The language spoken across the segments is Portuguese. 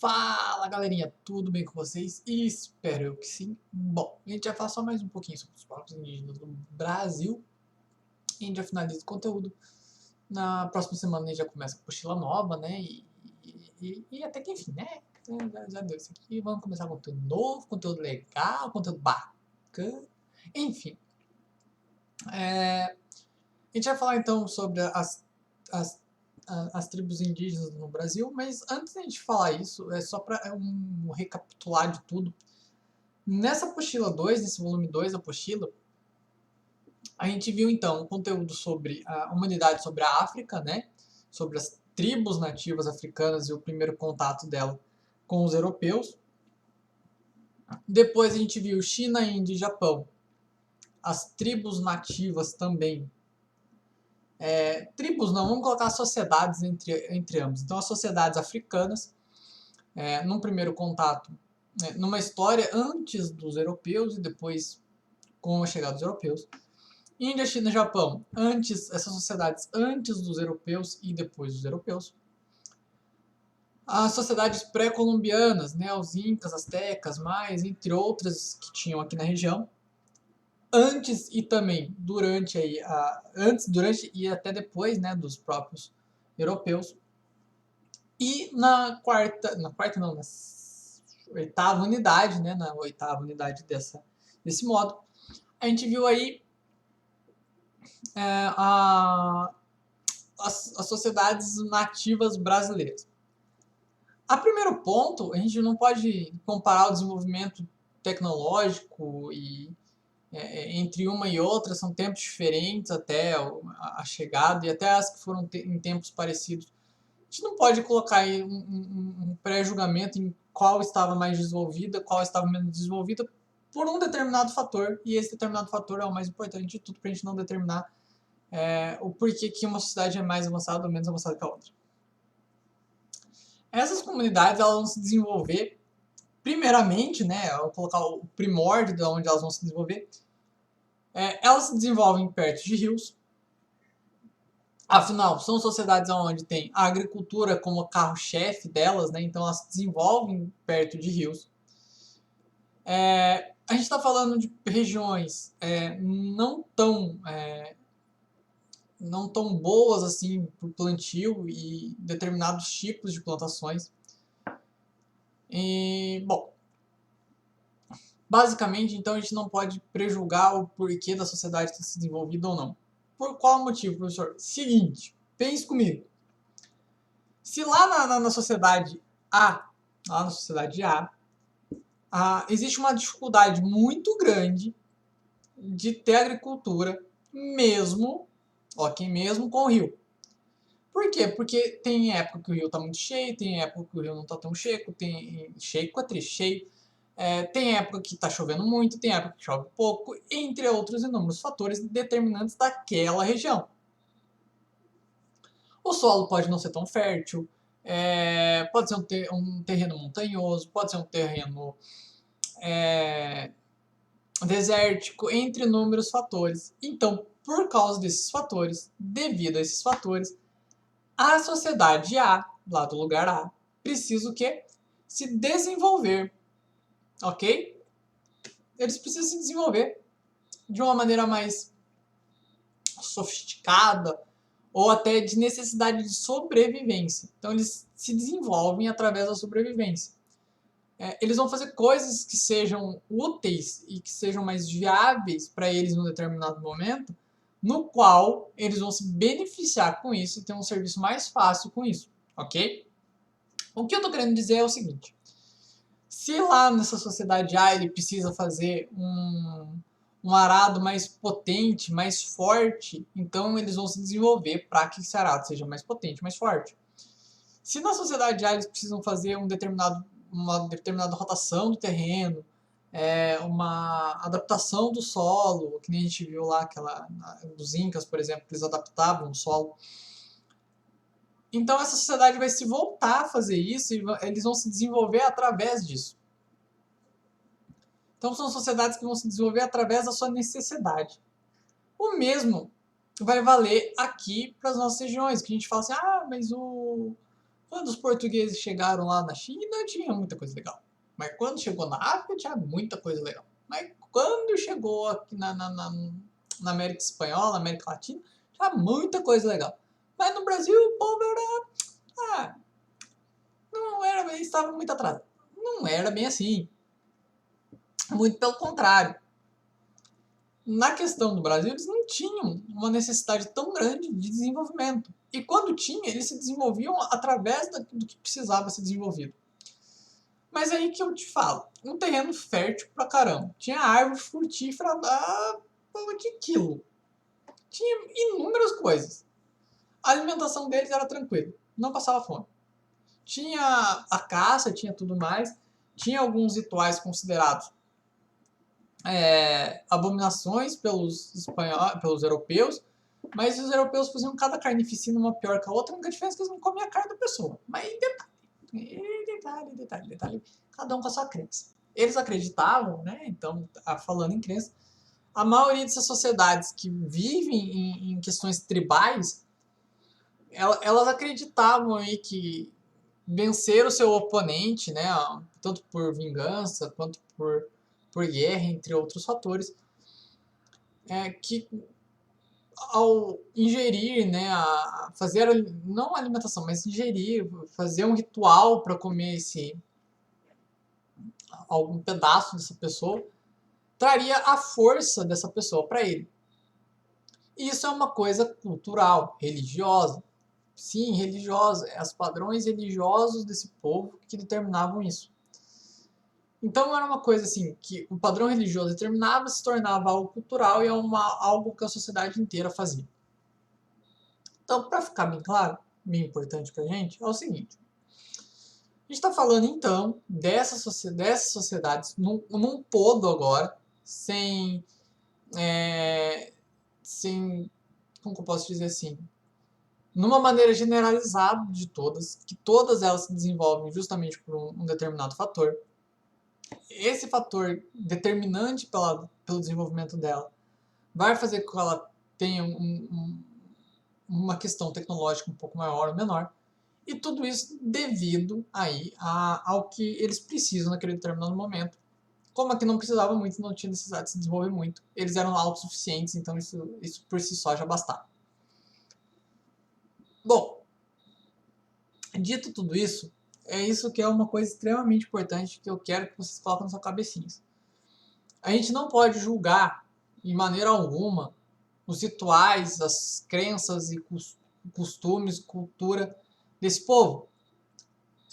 Fala galerinha, tudo bem com vocês? Espero eu que sim. Bom, a gente vai falar só mais um pouquinho sobre os povos indígenas do Brasil e a gente já finaliza o conteúdo. Na próxima semana a gente já começa a apostila nova, né? E até que enfim, né? Já deu isso aqui. Vamos começar com conteúdo novo, conteúdo legal, conteúdo bacana. Enfim, a gente vai falar então sobre as as tribos indígenas no Brasil, mas antes da gente falar isso, é só para recapitular de tudo. Nessa apostila 2, nesse volume 2 da apostila, a gente viu então um conteúdo sobre a humanidade sobre a África, né? Sobre as tribos nativas africanas e o primeiro contato dela com os europeus. Depois a gente viu China, Índia e Japão, as tribos nativas também. Tribos não, vamos colocar sociedades entre ambos. Então as sociedades africanas, num primeiro contato, numa história antes dos europeus e depois com a chegada dos europeus. Índia, China e Japão, essas sociedades antes dos europeus e depois dos europeus. As sociedades pré-colombianas, né, os incas, astecas, maias, entre outras que tinham aqui na região. Antes e também durante durante e até depois, né, dos próprios europeus. E na oitava unidade, né, na oitava unidade desse modo, a gente viu aí as sociedades nativas brasileiras. A primeiro ponto, a gente não pode comparar o desenvolvimento tecnológico entre uma e outra, são tempos diferentes até a chegada e até as que foram em tempos parecidos. A gente não pode colocar aí um pré-julgamento em qual estava mais desenvolvida, qual estava menos desenvolvida por um determinado fator, e esse determinado fator é o mais importante de tudo para a gente não determinar o porquê que uma sociedade é mais avançada ou menos avançada que a outra. Essas comunidades elas vão se desenvolver, primeiramente, né, eu vou colocar o primórdio de onde elas vão se desenvolver, elas se desenvolvem perto de rios. Afinal, são sociedades onde tem a agricultura como carro-chefe delas, né, então elas se desenvolvem perto de rios. A gente está falando de regiões não tão boas assim para o plantio e determinados tipos de plantações. E, bom, basicamente, então, a gente não pode prejulgar o porquê da sociedade ter se desenvolvido ou não. Por qual motivo, professor? Seguinte, pense comigo. Se lá na sociedade existe uma dificuldade muito grande de ter agricultura, mesmo com o rio. Por quê? Porque tem época que o rio está muito cheio, tem época que o rio não está tão cheio, cheio. Tem época que está chovendo muito, tem época que chove pouco, entre outros inúmeros fatores determinantes daquela região. O solo pode não ser tão fértil, pode ser um terreno montanhoso, pode ser um terreno desértico, entre inúmeros fatores. Então, por causa desses fatores, devido a esses fatores, a sociedade A, lá do lugar A, precisa o quê? Se desenvolver, ok? Eles precisam se desenvolver de uma maneira mais sofisticada ou até de necessidade de sobrevivência. Então, eles se desenvolvem através da sobrevivência. Eles vão fazer coisas que sejam úteis e que sejam mais viáveis para eles em um determinado momento, no qual eles vão se beneficiar com isso e ter um serviço mais fácil com isso, ok? O que eu estou querendo dizer é o seguinte: se lá nessa sociedade A ele precisa fazer um arado mais potente, mais forte, então eles vão se desenvolver para que esse arado seja mais potente, mais forte. Se na sociedade A eles precisam fazer uma determinada rotação do terreno, uma adaptação do solo, que nem a gente viu lá, dos incas, por exemplo, que eles adaptavam o solo. Então essa sociedade vai se voltar a fazer isso e eles vão se desenvolver através disso. Então são sociedades que vão se desenvolver através da sua necessidade. O mesmo vai valer aqui para as nossas regiões, que a gente fala assim, mas Quando os portugueses chegaram lá na China, tinha muita coisa legal. Mas quando chegou na África, tinha muita coisa legal. Mas quando chegou aqui na América Espanhola, na América Latina, tinha muita coisa legal. Mas no Brasil, o povo era... Ah, não era bem... Estava muito atrasado. Não era bem assim. Muito pelo contrário. Na questão do Brasil, eles não tinham uma necessidade tão grande de desenvolvimento. E quando tinha, eles se desenvolviam através do que precisava ser desenvolvido. Mas aí que eu te falo, um terreno fértil pra caramba. Tinha árvore frutífera da de quilo. Tinha inúmeras coisas. A alimentação deles era tranquila, não passava fome. Tinha a caça, tinha tudo mais. Tinha alguns rituais considerados abominações pelos europeus, mas os europeus faziam cada carnificina uma pior que a outra, a única diferença é que eles não comiam a carne da pessoa. Mas detalhe, cada um com a sua crença. Eles acreditavam, né? Então, falando em crença, a maioria dessas sociedades que vivem em questões tribais, elas acreditavam aí que vencer o seu oponente, né? Tanto por vingança quanto por guerra, entre outros fatores, que ao ingerir, né, fazer, não a alimentação, mas ingerir, fazer um ritual para comer algum pedaço dessa pessoa, traria a força dessa pessoa para ele. E isso é uma coisa cultural, religiosa. Sim, religiosa. É os padrões religiosos desse povo que determinavam isso. Então era uma coisa assim, que o padrão religioso determinava, se tornava algo cultural e é algo que a sociedade inteira fazia. Então, para ficar bem claro, bem importante para a gente, é o seguinte. A gente está falando então dessas sociedades num todo agora, sem, como que eu posso dizer assim, numa maneira generalizada de todas, que todas elas se desenvolvem justamente por um determinado fator. Esse fator determinante pelo desenvolvimento dela vai fazer com que ela tenha uma questão tecnológica um pouco maior ou menor, e tudo isso devido aí ao que eles precisam naquele determinado momento. Como aqui não precisava muito, não tinha necessidade de se desenvolver muito, eles eram autossuficientes, então isso por si só já bastava. Bom, dito tudo isso, é isso que é uma coisa extremamente importante que eu quero que vocês coloquem na sua cabecinha. A gente não pode julgar, em maneira alguma, os rituais, as crenças e costumes, cultura desse povo.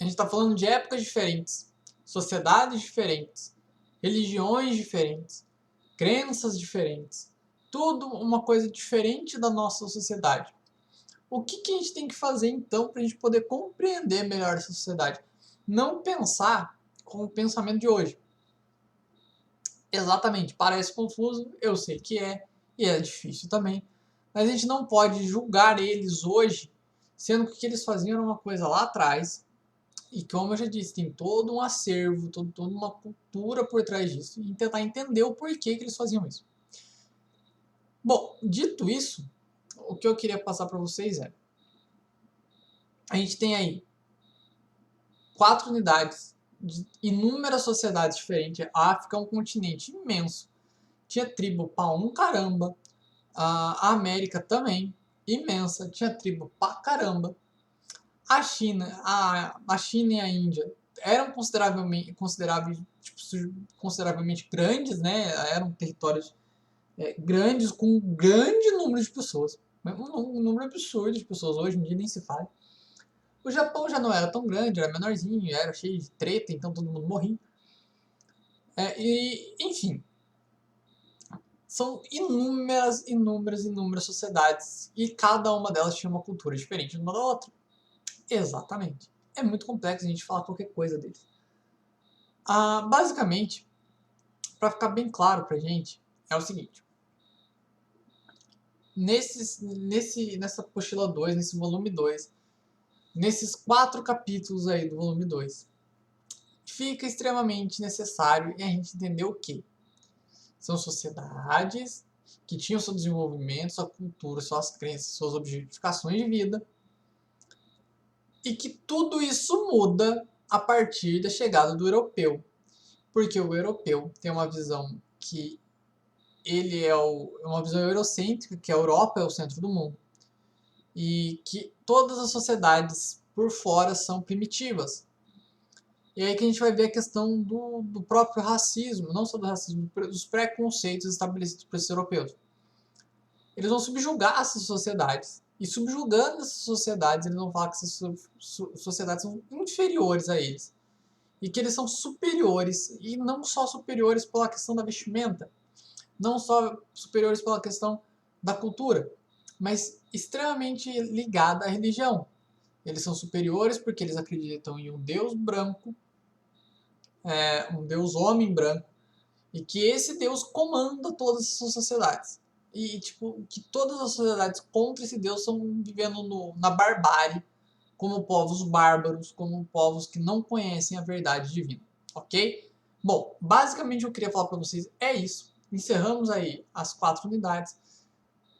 A gente está falando de épocas diferentes, sociedades diferentes, religiões diferentes, crenças diferentes. Tudo uma coisa diferente da nossa sociedade. O que a gente tem que fazer então para a gente poder compreender melhor essa sociedade? Não pensar com o pensamento de hoje. Exatamente, parece confuso, eu sei que é, e é difícil também, mas a gente não pode julgar eles hoje, sendo que o que eles faziam era uma coisa lá atrás, e como eu já disse, tem todo um acervo, toda uma cultura por trás disso, e tentar entender o porquê que eles faziam isso. Bom, dito isso, o que eu queria passar para vocês é, a gente tem aí 4 unidades de inúmeras sociedades diferentes. A África é um continente imenso. Tinha tribo pra caramba. A América também, imensa. Tinha tribo pra caramba. A China, a China e a Índia eram consideravelmente grandes, né? Eram territórios grandes com um grande número de pessoas. Um número absurdo de pessoas. Hoje em dia nem se fala. O Japão já não era tão grande, era menorzinho, era cheio de treta, então todo mundo morria. Enfim, são inúmeras sociedades e cada uma delas tinha uma cultura diferente uma da outra. Exatamente. É muito complexo a gente falar qualquer coisa deles. Basicamente, para ficar bem claro pra gente, é o seguinte. Nessa apostila 2, nesse volume 2, nesses 4 capítulos aí do volume 2, fica extremamente necessário a gente entender o quê? São sociedades que tinham seu desenvolvimento, sua cultura, suas crenças, suas objetificações de vida, E que tudo isso muda a partir da chegada do europeu. Porque o europeu tem uma visão que ele é uma visão eurocêntrica, que a Europa é o centro do mundo. E que todas as sociedades por fora são primitivas. E aí que a gente vai ver a questão do próprio racismo, não só do racismo, dos preconceitos estabelecidos por esses europeus. Eles vão subjugar essas sociedades. E subjugando essas sociedades, eles vão falar que essas sociedades são inferiores a eles. E que eles são superiores, e não só superiores pela questão da vestimenta, não só superiores pela questão da cultura, mas extremamente ligada à religião. Eles são superiores porque eles acreditam em um Deus branco, um Deus homem branco, e que esse Deus comanda todas essas sociedades. E, tipo, que todas as sociedades contra esse Deus estão vivendo na barbárie, como povos bárbaros, como povos que não conhecem a verdade divina, ok? Bom, basicamente o que eu queria falar para vocês é isso. Encerramos aí as 4 unidades.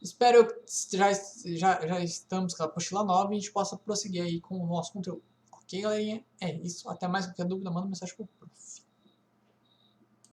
Espero que já estamos com a apostila nova e a gente possa prosseguir aí com o nosso conteúdo. Ok, galerinha? É isso. Até mais. Qualquer dúvida, manda mensagem pro prof.